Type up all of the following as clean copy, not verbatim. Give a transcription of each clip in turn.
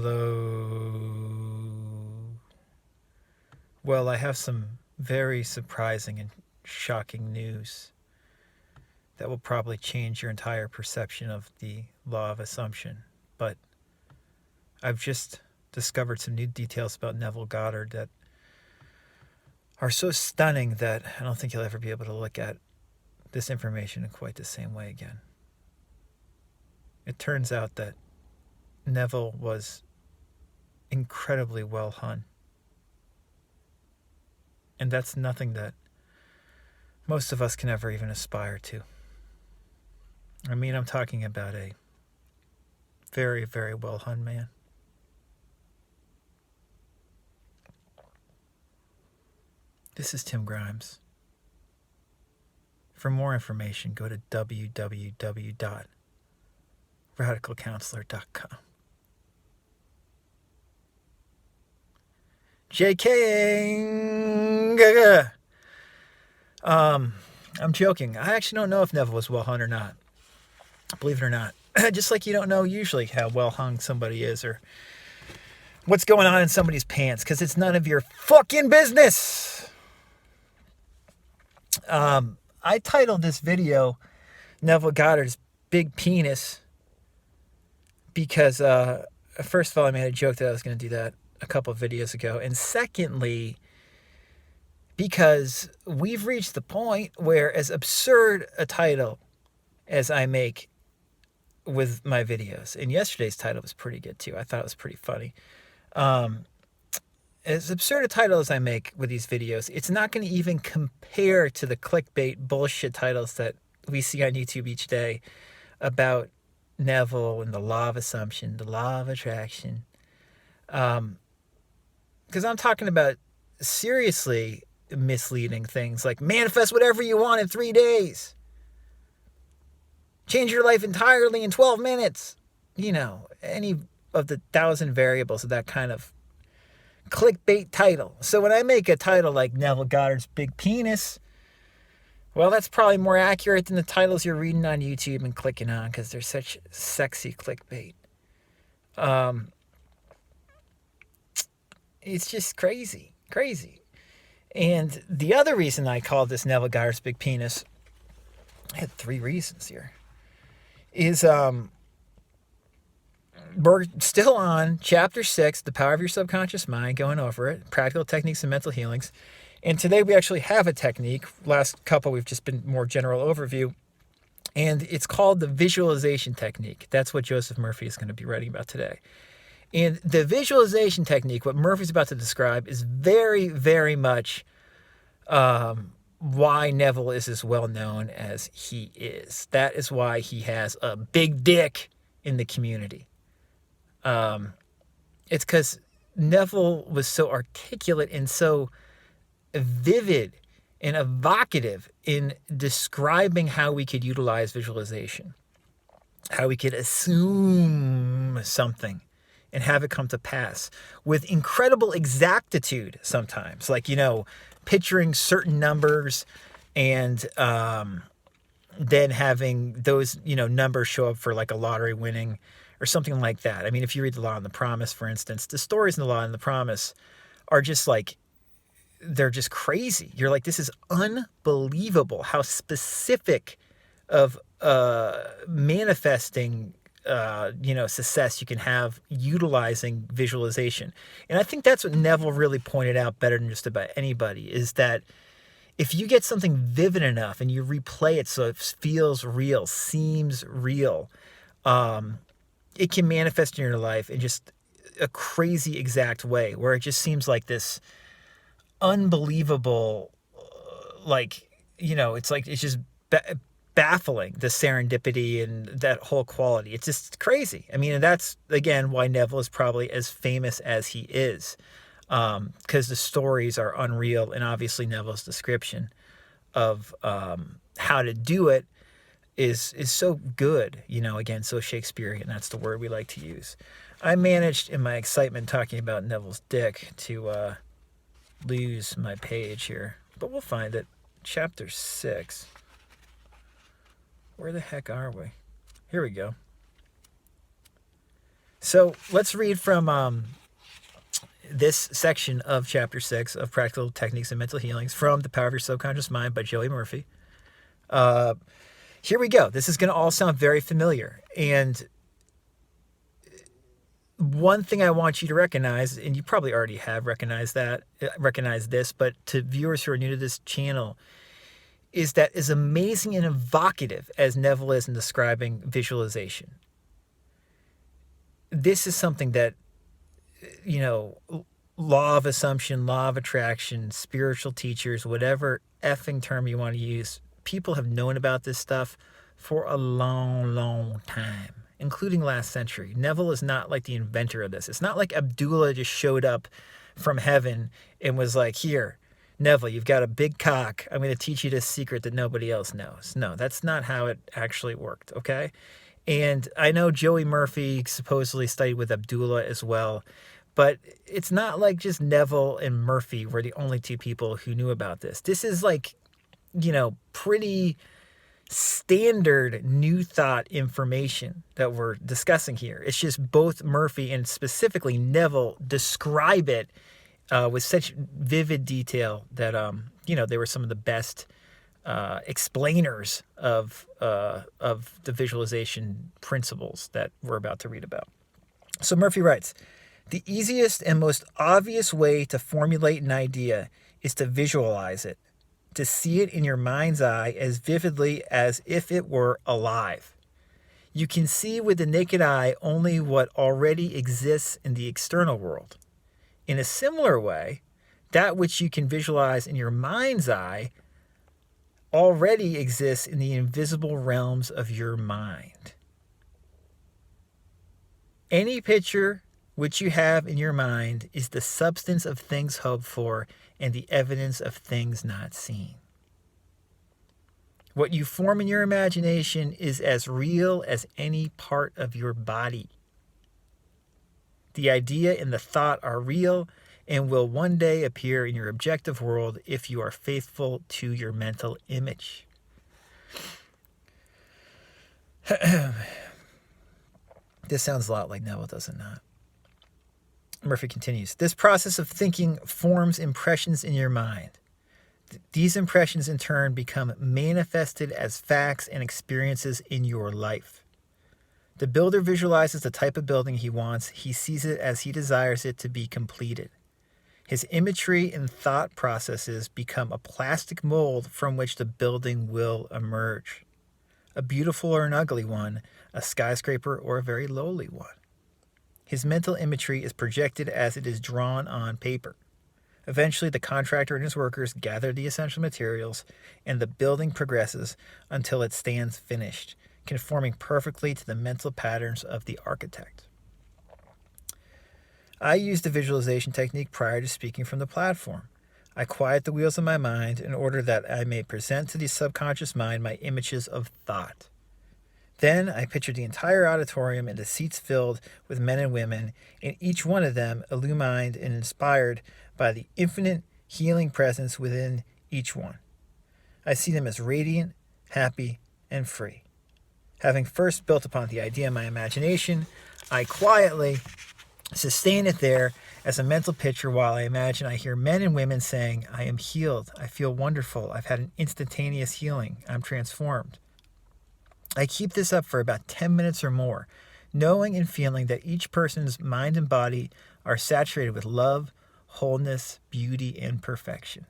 Hello. Well, I have some very surprising and shocking news that will probably change your entire perception of the law of assumption. But I've just discovered some new details about Neville Goddard that are so stunning that I don't think you'll ever be able to look at this information in quite the same way again. It turns out that Neville was incredibly well hung. And that's nothing that most of us can ever even aspire to. I mean, I'm talking about a very, very well hung man. This is Tim Grimes. For more information, go to www.radicalcounselor.com. JK. I'm joking. I actually don't know if Neville was well hung or not. Believe it or not. Just like you don't know usually how well hung somebody is or what's going on in somebody's pants, because it's none of your fucking business. I titled this video Neville Goddard's Big Penis because first of all, I made a joke that I was going to do that a couple of videos ago, and secondly, because we've reached the point where, as absurd a title as I make with my videos, and yesterday's title was pretty good too, I thought it was pretty funny, as absurd a title as I make with these videos, it's not going to even compare to the clickbait bullshit titles that we see on YouTube each day about Neville and the law of assumption, the law of attraction. Because I'm talking about seriously misleading things like manifest whatever you want in 3 days. Change your life entirely in 12 minutes. You know, any of the 1,000 variables of that kind of clickbait title. So when I make a title like Neville Goddard's Big Penis, well, that's probably more accurate than the titles you're reading on YouTube and clicking on because they're such sexy clickbait. It's just crazy. And the other reason I called this Neville Goddard's Big Penis, I had 3 reasons here, is we're still on Chapter 6, The Power of Your Subconscious Mind, going over it, Practical Techniques and Mental Healings. And today we actually have a technique. Last couple, we've just been more general overview. And it's called the visualization technique. That's what Joseph Murphy is going to be writing about today. And the visualization technique, what Murphy's about to describe, is very, very much why Neville is as well known as he is. That is why he has a big dick in the community. It's because Neville was so articulate and so vivid and evocative in describing how we could utilize visualization, how we could assume something and have it come to pass with incredible exactitude sometimes, like, you know, picturing certain numbers and then having those, you know, numbers show up for like a lottery winning or something like that. I mean, if you read The Law and the Promise, for instance, the stories in The Law and the Promise are just like, they're just crazy. You're like, this is unbelievable how specific of manifesting success you can have utilizing visualization. And I think that's what Neville really pointed out better than just about anybody, is that if you get something vivid enough and you replay it so it feels real, seems real, it can manifest in your life in just a crazy exact way where it just seems like this unbelievable, it's just baffling, the serendipity and that whole quality. It's just crazy. I mean, and that's, again, why Neville is probably as famous as he is, because the stories are unreal, and obviously Neville's description of how to do it is so good, again, so Shakespearean. That's the word we like to use. I managed, in my excitement talking about Neville's dick, to lose my page here, but we'll find it. Chapter 6. Where the heck are we? Here we go. So let's read from this section of Chapter 6 of Practical Techniques and Mental Healings from The Power of Your Subconscious Mind by Joey Murphy. Here we go. This is going to all sound very familiar. And one thing I want you to recognize, and you probably already have recognized this, but to viewers who are new to this channel, is that as amazing and evocative as Neville is in describing visualization, this is something that, law of assumption, law of attraction, spiritual teachers, whatever effing term you want to use, people have known about this stuff for a long, long time, including last century. Neville is not like the inventor of this. It's not like Abdullah just showed up from heaven and was like, here, Neville, you've got a big cock. I'm going to teach you this secret that nobody else knows. No, that's not how it actually worked, okay? And I know Joey Murphy supposedly studied with Abdullah as well, but it's not like just Neville and Murphy were the only two people who knew about this. This is like, pretty standard new thought information that we're discussing here. It's just both Murphy and specifically Neville describe it with such vivid detail that, they were some of the best explainers of the visualization principles that we're about to read about. So Murphy writes, the easiest and most obvious way to formulate an idea is to visualize it, to see it in your mind's eye as vividly as if it were alive. You can see with the naked eye only what already exists in the external world. In a similar way, that which you can visualize in your mind's eye already exists in the invisible realms of your mind. Any picture which you have in your mind is the substance of things hoped for and the evidence of things not seen. What you form in your imagination is as real as any part of your body. The idea and the thought are real and will one day appear in your objective world if you are faithful to your mental image. This sounds a lot like Neville, does it not? Murphy continues, this process of thinking forms impressions in your mind. These impressions in turn become manifested as facts and experiences in your life. The builder visualizes the type of building he wants. He sees it as he desires it to be completed. His imagery and thought processes become a plastic mold from which the building will emerge. A beautiful or an ugly one, a skyscraper or a very lowly one. His mental imagery is projected as it is drawn on paper. Eventually, the contractor and his workers gather the essential materials, and the building progresses until it stands finished, conforming perfectly to the mental patterns of the architect. I use the visualization technique prior to speaking from the platform. I quiet the wheels of my mind in order that I may present to the subconscious mind my images of thought. Then I picture the entire auditorium and the seats filled with men and women, and each one of them illumined and inspired by the infinite healing presence within each one. I see them as radiant, happy, and free. Having first built upon the idea in my imagination, I quietly sustain it there as a mental picture while I imagine I hear men and women saying, I am healed, I feel wonderful, I've had an instantaneous healing, I'm transformed. I keep this up for about 10 minutes or more, knowing and feeling that each person's mind and body are saturated with love, wholeness, beauty, and perfection.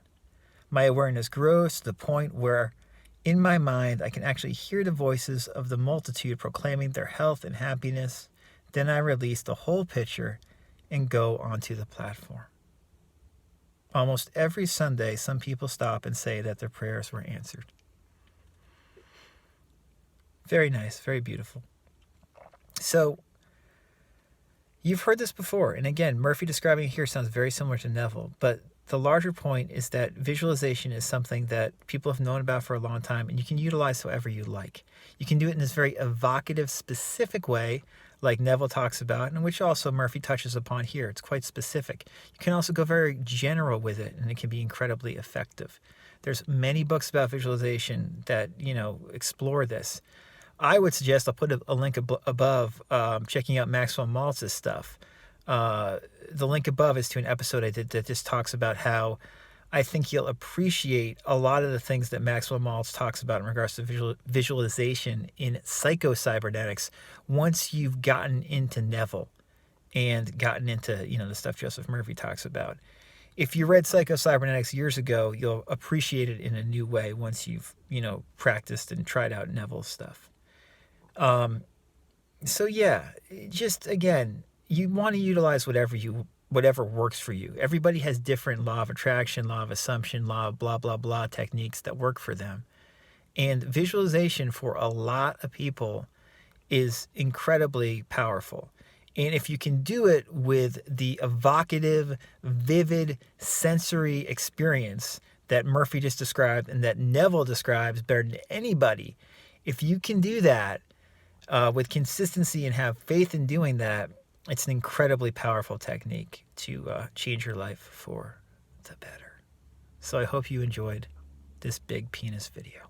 My awareness grows to the point where, in my mind, I can actually hear the voices of the multitude proclaiming their health and happiness. Then I release the whole picture and go onto the platform. Almost every Sunday, some people stop and say that their prayers were answered. Very nice, very beautiful. So, you've heard this before. And again, Murphy describing it here sounds very similar to Neville. But the larger point is that visualization is something that people have known about for a long time, and you can utilize however you like. You can do it in this very evocative, specific way, like Neville talks about, and which also Murphy touches upon here. It's quite specific. You can also go very general with it, and it can be incredibly effective. There's many books about visualization that, explore this. I would suggest, I'll put a link above, checking out Maxwell Maltz's stuff. The link above is to an episode I did that just talks about how I think you'll appreciate a lot of the things that Maxwell Maltz talks about in regards to visualization in psychocybernetics once you've gotten into Neville and gotten into, the stuff Joseph Murphy talks about. If you read Psycho-Cybernetics years ago, you'll appreciate it in a new way once you've, practiced and tried out Neville's stuff. So yeah, just again, you want to utilize whatever works for you. Everybody has different law of attraction, law of assumption, law of blah, blah, blah techniques that work for them. And visualization for a lot of people is incredibly powerful. And if you can do it with the evocative, vivid, sensory experience that Murphy just described and that Neville describes better than anybody, if you can do that with consistency and have faith in doing that, it's an incredibly powerful technique to change your life for the better. So I hope you enjoyed this big penis video.